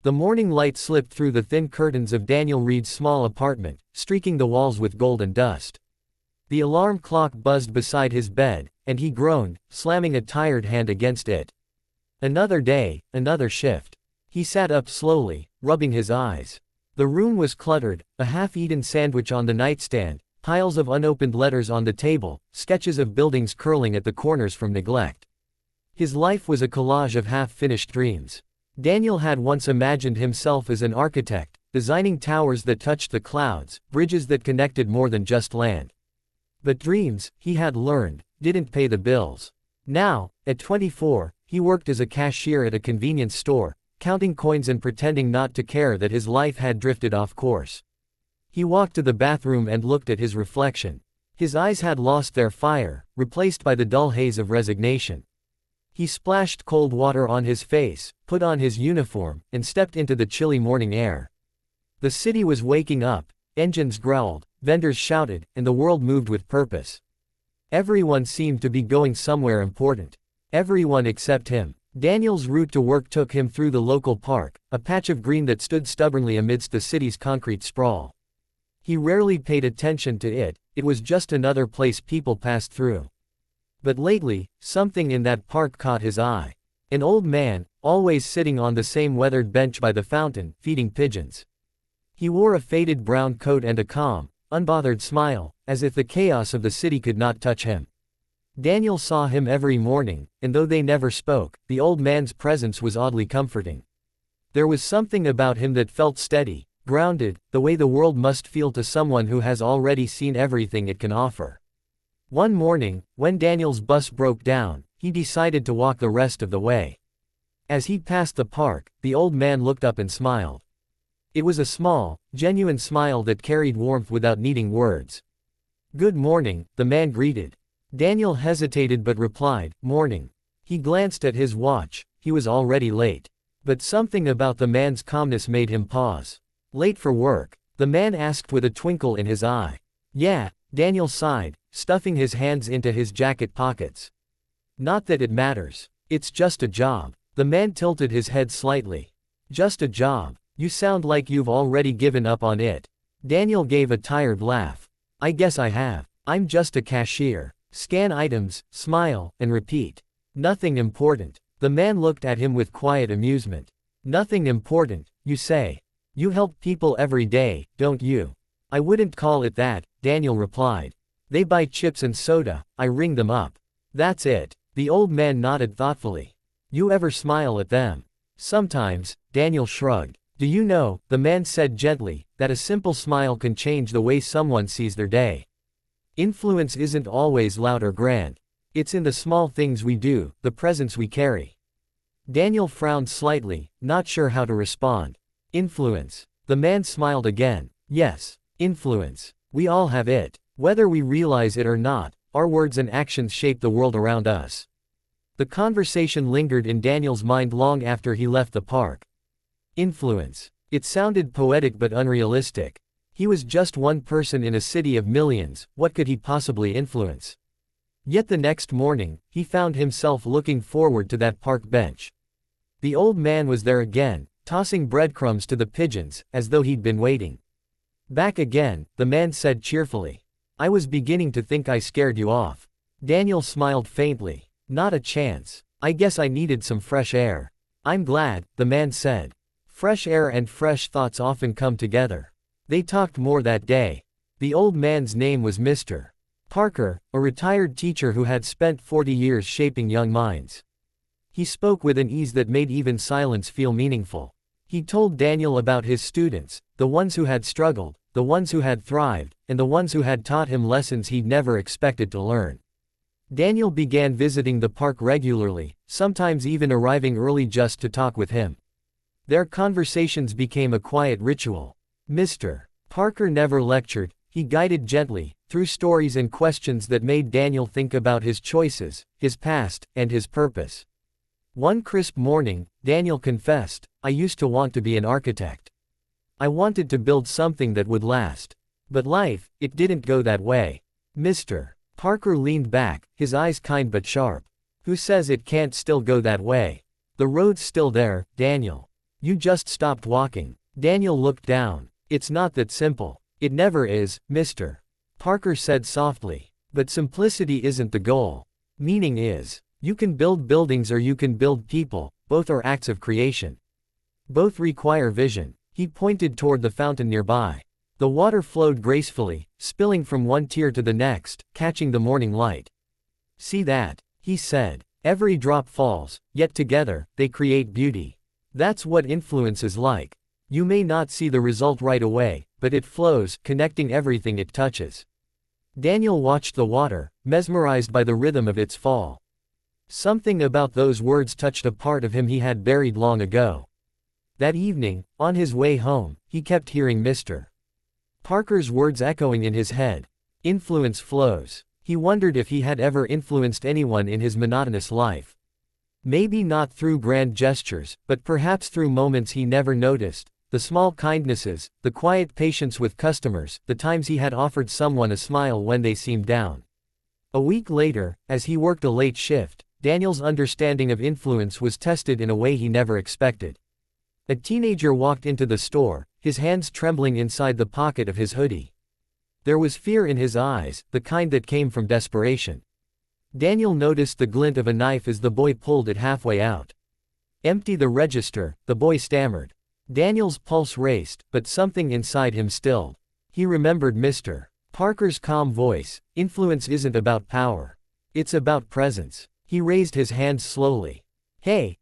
The morning light slipped through the thin curtains of Daniel Reed's small apartment, streaking the walls with gold and dust. The alarm clock buzzed beside his bed, and he groaned, slamming a tired hand against it. Another day, another shift. He sat up slowly, rubbing his eyes. The room was cluttered, a half-eaten sandwich on the nightstand, piles of unopened letters on the table, sketches of buildings curling at the corners from neglect. His life was a collage of half-finished dreams. Daniel had once imagined himself as an architect, designing towers that touched the clouds, bridges that connected more than just land. But dreams, he had learned, didn't pay the bills. Now, at 24, he worked as a cashier at a convenience store, counting coins and pretending not to care that his life had drifted off course. He walked to the bathroom and looked at his reflection. His eyes had lost their fire, replaced by the dull haze of resignation. He splashed cold water on his face, put on his uniform, and stepped into the chilly morning air. The city was waking up, engines growled, vendors shouted, and the world moved with purpose. Everyone seemed to be going somewhere important. Everyone except him. Daniel's route to work took him through the local park, a patch of green that stood stubbornly amidst the city's concrete sprawl. He rarely paid attention to it, it was just another place people passed through. But lately, something in that park caught his eye. An old man, always sitting on the same weathered bench by the fountain, feeding pigeons. He wore a faded brown coat and a calm, unbothered smile, as if the chaos of the city could not touch him. Daniel saw him every morning, and though they never spoke, the old man's presence was oddly comforting. There was something about him that felt steady, grounded, the way the world must feel to someone who has already seen everything it can offer. One morning, when Daniel's bus broke down, he decided to walk the rest of the way. As he passed the park, the old man looked up and smiled. It was a small, genuine smile that carried warmth without needing words. "Good morning," the man greeted. Daniel hesitated but replied, "Morning." He glanced at his watch, he was already late. But something about the man's calmness made him pause. "Late for work?" the man asked with a twinkle in his eye. "Yeah," Daniel sighed, stuffing his hands into his jacket pockets. "Not that it matters. It's just a job." The man tilted his head slightly. "Just a job? You sound like you've already given up on it." Daniel gave a tired laugh. "I guess I have. I'm just a cashier. Scan items, smile, and repeat. Nothing important." The man looked at him with quiet amusement. "Nothing important, you say? You help people every day, don't you?" "I wouldn't call it that," Daniel replied. "They buy chips and soda, I ring them up. That's it." The old man nodded thoughtfully. "You ever smile at them?" "Sometimes," Daniel shrugged. "Do you know," the man said gently, "that a simple smile can change the way someone sees their day? Influence isn't always loud or grand. It's in the small things we do, the presence we carry." Daniel frowned slightly, not sure how to respond. "Influence." The man smiled again. "Yes, influence. We all have it. Whether we realize it or not, our words and actions shape the world around us." The conversation lingered in Daniel's mind long after he left the park. Influence. It sounded poetic but unrealistic. He was just one person in a city of millions, what could he possibly influence? Yet the next morning, he found himself looking forward to that park bench. The old man was there again, tossing breadcrumbs to the pigeons, as though he'd been waiting. "Back again," the man said cheerfully. "I was beginning to think I scared you off." Daniel smiled faintly. "Not a chance. I guess I needed some fresh air." "I'm glad," the man said. Fresh air and fresh thoughts often come together. They talked more that day. The old man's name was Mr. Parker, a retired teacher who had spent 40 years shaping young minds. He spoke with an ease that made even silence feel meaningful. He told Daniel about his students, the ones who had struggled, the ones who had thrived, and the ones who had taught him lessons he'd never expected to learn. Daniel began visiting the park regularly, sometimes even arriving early just to talk with him. Their conversations became a quiet ritual. Mr. Parker never lectured, he guided gently, through stories and questions that made Daniel think about his choices, his past, and his purpose. One crisp morning, Daniel confessed, "I used to want to be an architect. I wanted to build something that would last. But life, it didn't go that way." Mr. Parker leaned back, his eyes kind but sharp. "Who says it can't still go that way? The road's still there, Daniel. You just stopped walking. Daniel looked down. It's not that simple. It never is, Mr. Parker said softly. But simplicity isn't the goal. Meaning is. You can build buildings or you can build people, both are acts of creation. Both require vision. He pointed toward the fountain nearby. The water flowed gracefully, spilling from one tier to the next, catching the morning light. See that? He said. Every drop falls, yet together, they create beauty. That's what influence is like. You may not see the result right away, but it flows, connecting everything it touches. Daniel watched the water, mesmerized by the rhythm of its fall. Something about those words touched a part of him he had buried long ago. That evening, on his way home, he kept hearing Mr. Parker's words echoing in his head. Influence flows. He wondered if he had ever influenced anyone in his monotonous life. Maybe not through grand gestures, but perhaps through moments he never noticed, the small kindnesses, the quiet patience with customers, the times he had offered someone a smile when they seemed down. A week later, as he worked a late shift, Daniel's understanding of influence was tested in a way he never expected. A teenager walked into the store, his hands trembling inside the pocket of his hoodie. There was fear in his eyes, the kind that came from desperation. Daniel noticed the glint of a knife as the boy pulled it halfway out. "Empty the register," the boy stammered. Daniel's pulse raced, but something inside him stilled. He remembered Mr. Parker's calm voice. Influence isn't about power. It's about presence. He raised his hands slowly. Hey,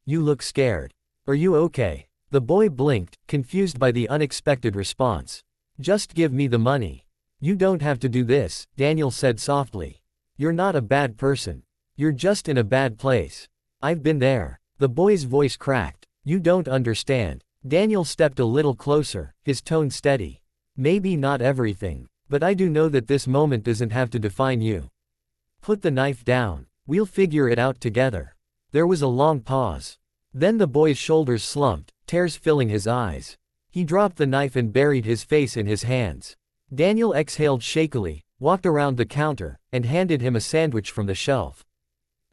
you look scared. Are you okay?" The boy blinked, confused by the unexpected response. "Just give me the money." "You don't have to do this," Daniel said softly. "You're not a bad person. You're just in a bad place. I've been there." The boy's voice cracked. "You don't understand." Daniel stepped a little closer, his tone steady. "Maybe not everything. But I do know that this moment doesn't have to define you. Put the knife down. We'll figure it out together." There was a long pause. Then the boy's shoulders slumped, tears filling his eyes. He dropped the knife and buried his face in his hands. Daniel exhaled shakily, walked around the counter, and handed him a sandwich from the shelf.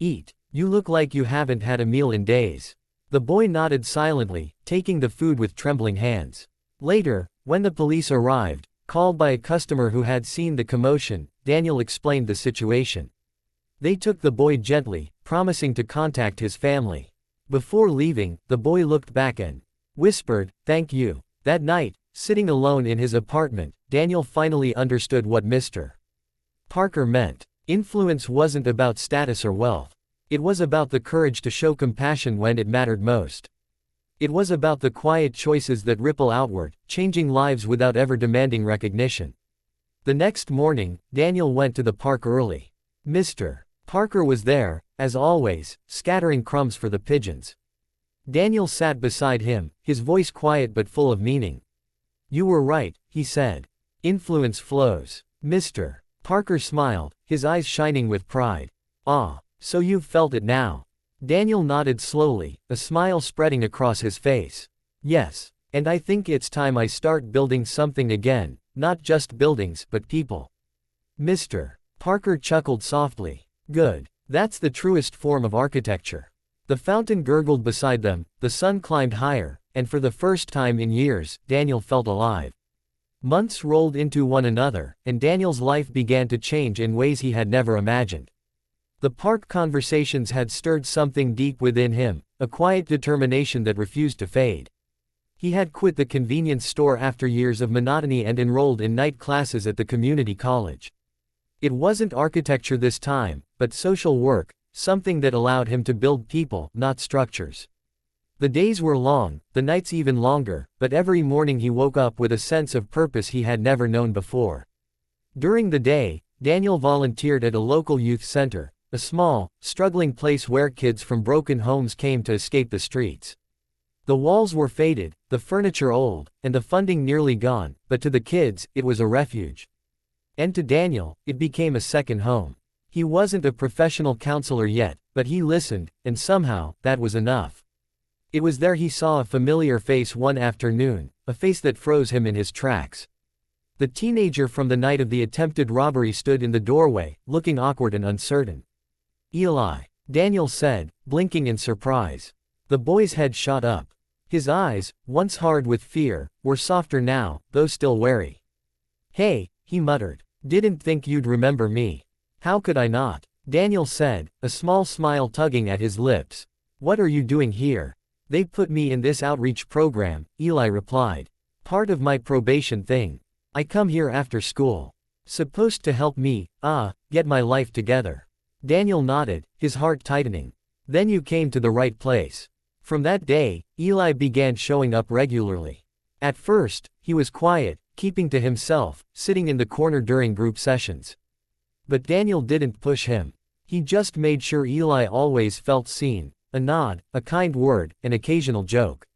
"Eat. You look like you haven't had a meal in days." The boy nodded silently, taking the food with trembling hands. Later, when the police arrived, called by a customer who had seen the commotion, Daniel explained the situation. They took the boy gently, promising to contact his family. Before leaving, the boy looked back and whispered, "Thank you." That night, sitting alone in his apartment, Daniel finally understood what Mr. Parker meant. Influence wasn't about status or wealth. It was about the courage to show compassion when it mattered most. It was about the quiet choices that ripple outward, changing lives without ever demanding recognition. The next morning, Daniel went to the park early. Mr. Parker was there, as always, scattering crumbs for the pigeons. Daniel sat beside him, his voice quiet but full of meaning. "You were right," he said. "Influence flows." Mr. Parker smiled, his eyes shining with pride. "Ah, so you've felt it now." Daniel nodded slowly, a smile spreading across his face. "Yes, and I think it's time I start building something again, not just buildings but people." Mr. Parker chuckled softly. "Good. That's the truest form of architecture." The fountain gurgled beside them, the sun climbed higher, and for the first time in years, Daniel felt alive. Months rolled into one another, and Daniel's life began to change in ways he had never imagined. The park conversations had stirred something deep within him, a quiet determination that refused to fade. He had quit the convenience store after years of monotony and enrolled in night classes at the community college. It wasn't architecture this time, but social work, something that allowed him to build people, not structures. The days were long, the nights even longer, but every morning he woke up with a sense of purpose he had never known before. During the day, Daniel volunteered at a local youth center, a small, struggling place where kids from broken homes came to escape the streets. The walls were faded, the furniture old, and the funding nearly gone, but to the kids, it was a refuge. And to Daniel, it became a second home. He wasn't a professional counselor yet, but he listened, and somehow, that was enough. It was there he saw a familiar face one afternoon, a face that froze him in his tracks. The teenager from the night of the attempted robbery stood in the doorway, looking awkward and uncertain. "Eli," Daniel said, blinking in surprise. The boy's head shot up. His eyes, once hard with fear, were softer now, though still wary. "Hey," he muttered. "Didn't think you'd remember me." "How could I not?" Daniel said, a small smile tugging at his lips. "What are you doing here?" "They put me in this outreach program," Eli replied. "Part of my probation thing. I come here after school. Supposed to help me, get my life together." Daniel nodded, his heart tightening. "Then you came to the right place." From that day, Eli began showing up regularly. At first, he was quiet, keeping to himself, sitting in the corner during group sessions. But Daniel didn't push him. He just made sure Eli always felt seen, a nod, a kind word, an occasional joke.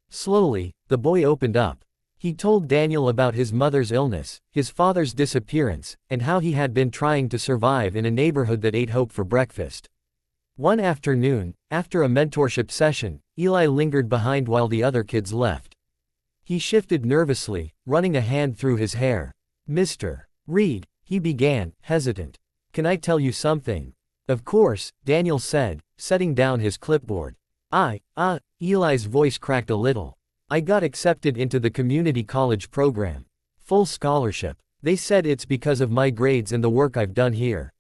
Slowly, the boy opened up. He told Daniel about his mother's illness, his father's disappearance, and how he had been trying to survive in a neighborhood that ate hope for breakfast. One afternoon, after a mentorship session, Eli lingered behind while the other kids left. He shifted nervously, running a hand through his hair. "Mr. Reed," he began, hesitant. "Can I tell you something?" "Of course," Daniel said, setting down his clipboard. Eli's voice cracked a little. "I got accepted into the community college program. Full scholarship. They said it's because of my grades and the work I've done here."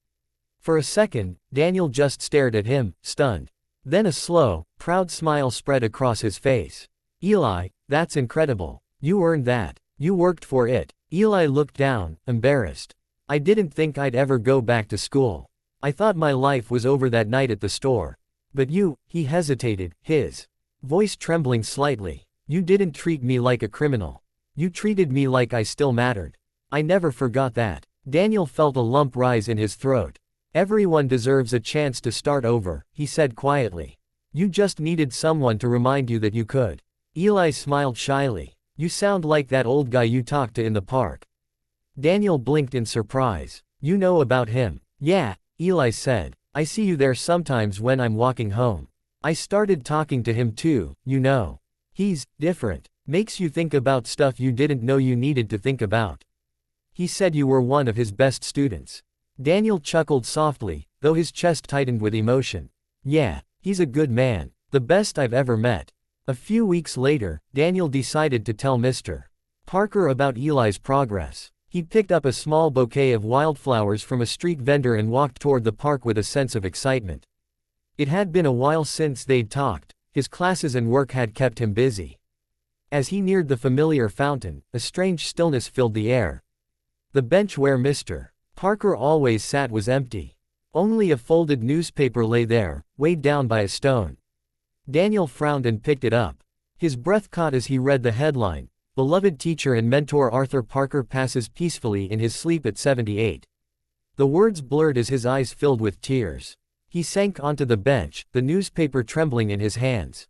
For a second, Daniel just stared at him, stunned. Then a slow, proud smile spread across his face. "Eli, that's incredible. You earned that. You worked for it." Eli looked down, embarrassed. "I didn't think I'd ever go back to school. I thought my life was over that night at the store. But you," he hesitated, his voice trembling slightly. "You didn't treat me like a criminal. You treated me like I still mattered. I never forgot that." Daniel felt a lump rise in his throat. "Everyone deserves a chance to start over," he said quietly. "You just needed someone to remind you that you could." Eli smiled shyly. "You sound like that old guy you talked to in the park." Daniel blinked in surprise. "You know about him?" "Yeah," Eli said. "I see you there sometimes when I'm walking home. I started talking to him too, you know. He's different. Makes you think about stuff you didn't know you needed to think about. He said you were one of his best students." Daniel chuckled softly, though his chest tightened with emotion. "Yeah, he's a good man. The best I've ever met." A few weeks later, Daniel decided to tell Mr. Parker about Eli's progress. He picked up a small bouquet of wildflowers from a street vendor and walked toward the park with a sense of excitement. It had been a while since they'd talked. His classes and work had kept him busy. As he neared the familiar fountain, a strange stillness filled the air. The bench where Mr. Parker always sat was empty. Only a folded newspaper lay there, weighed down by a stone. Daniel frowned and picked it up. His breath caught as he read the headline, "Beloved teacher and mentor Arthur Parker passes peacefully in his sleep at 78. The words blurred as his eyes filled with tears. He sank onto the bench, the newspaper trembling in his hands.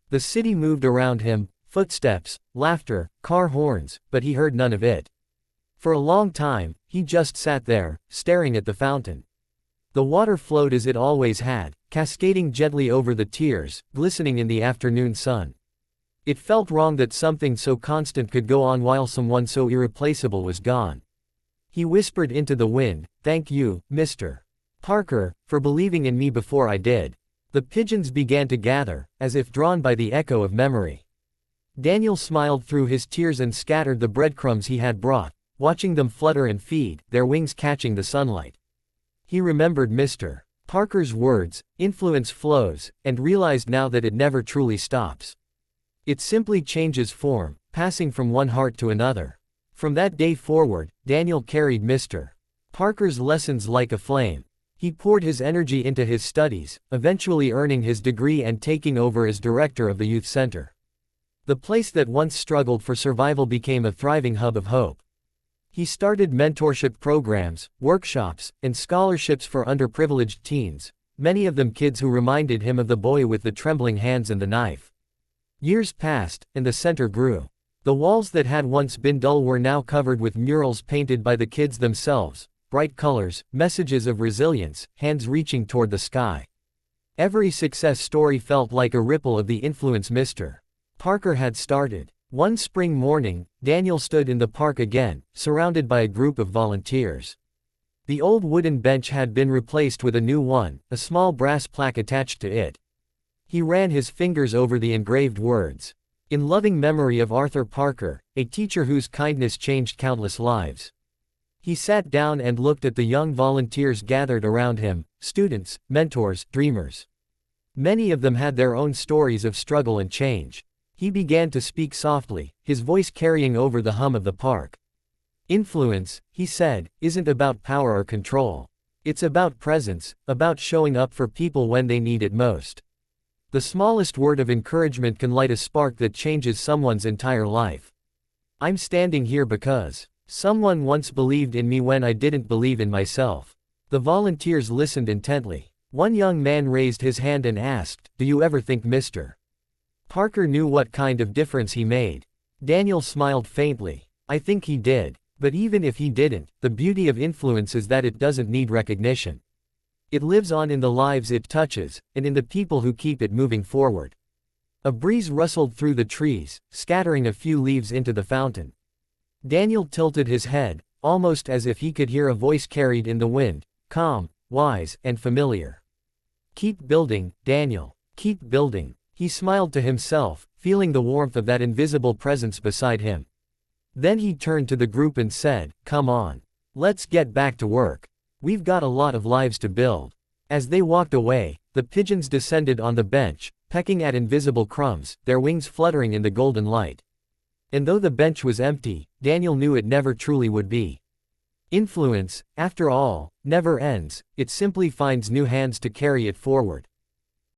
The city moved around him, footsteps, laughter, car horns, but he heard none of it. For a long time, he just sat there, staring at the fountain. The water flowed as it always had, cascading gently over the tears, glistening in the afternoon sun. It felt wrong that something so constant could go on while someone so irreplaceable was gone. He whispered into the wind, "Thank you, Mr. Parker, for believing in me before I did." The pigeons began to gather, as if drawn by the echo of memory. Daniel smiled through his tears and scattered the breadcrumbs he had brought, watching them flutter and feed, their wings catching the sunlight. He remembered Mr. Parker's words, "Influence flows," and realized now that it never truly stops. It simply changes form, passing from one heart to another. From that day forward, Daniel carried Mr. Parker's lessons like a flame. He poured his energy into his studies, eventually earning his degree and taking over as director of the youth center. The place that once struggled for survival became a thriving hub of hope. He started mentorship programs, workshops, and scholarships for underprivileged teens, many of them kids who reminded him of the boy with the trembling hands and the knife. Years passed, and the center grew. The walls that had once been dull were now covered with murals painted by the kids themselves, bright colors, messages of resilience, hands reaching toward the sky. Every success story felt like a ripple of the influence Mr. Parker had started. One spring morning, Daniel stood in the park again, surrounded by a group of volunteers. The old wooden bench had been replaced with a new one, a small brass plaque attached to it. He ran his fingers over the engraved words. In loving memory of Arthur Parker, a teacher whose kindness changed countless lives. He sat down and looked at the young volunteers gathered around him, students, mentors, dreamers. Many of them had their own stories of struggle and change. He began to speak softly, his voice carrying over the hum of the park. Influence, he said, isn't about power or control. It's about presence, about showing up for people when they need it most. The smallest word of encouragement can light a spark that changes someone's entire life. I'm standing here because someone once believed in me when I didn't believe in myself. The volunteers listened intently. One young man raised his hand and asked, "Do you ever think Mr. Parker knew what kind of difference he made?" Daniel smiled faintly. "I think he did. But even if he didn't, the beauty of influence is that it doesn't need recognition. It lives on in the lives it touches, and in the people who keep it moving forward." A breeze rustled through the trees, scattering a few leaves into the fountain. Daniel tilted his head, almost as if he could hear a voice carried in the wind, calm, wise, and familiar. "Keep building, Daniel. Keep building." He smiled to himself, feeling the warmth of that invisible presence beside him. Then he turned to the group and said, "Come on. Let's get back to work. We've got a lot of lives to build." As they walked away, the pigeons descended on the bench, pecking at invisible crumbs, their wings fluttering in the golden light. And though the bench was empty, Daniel knew it never truly would be. Influence, after all, never ends, it simply finds new hands to carry it forward.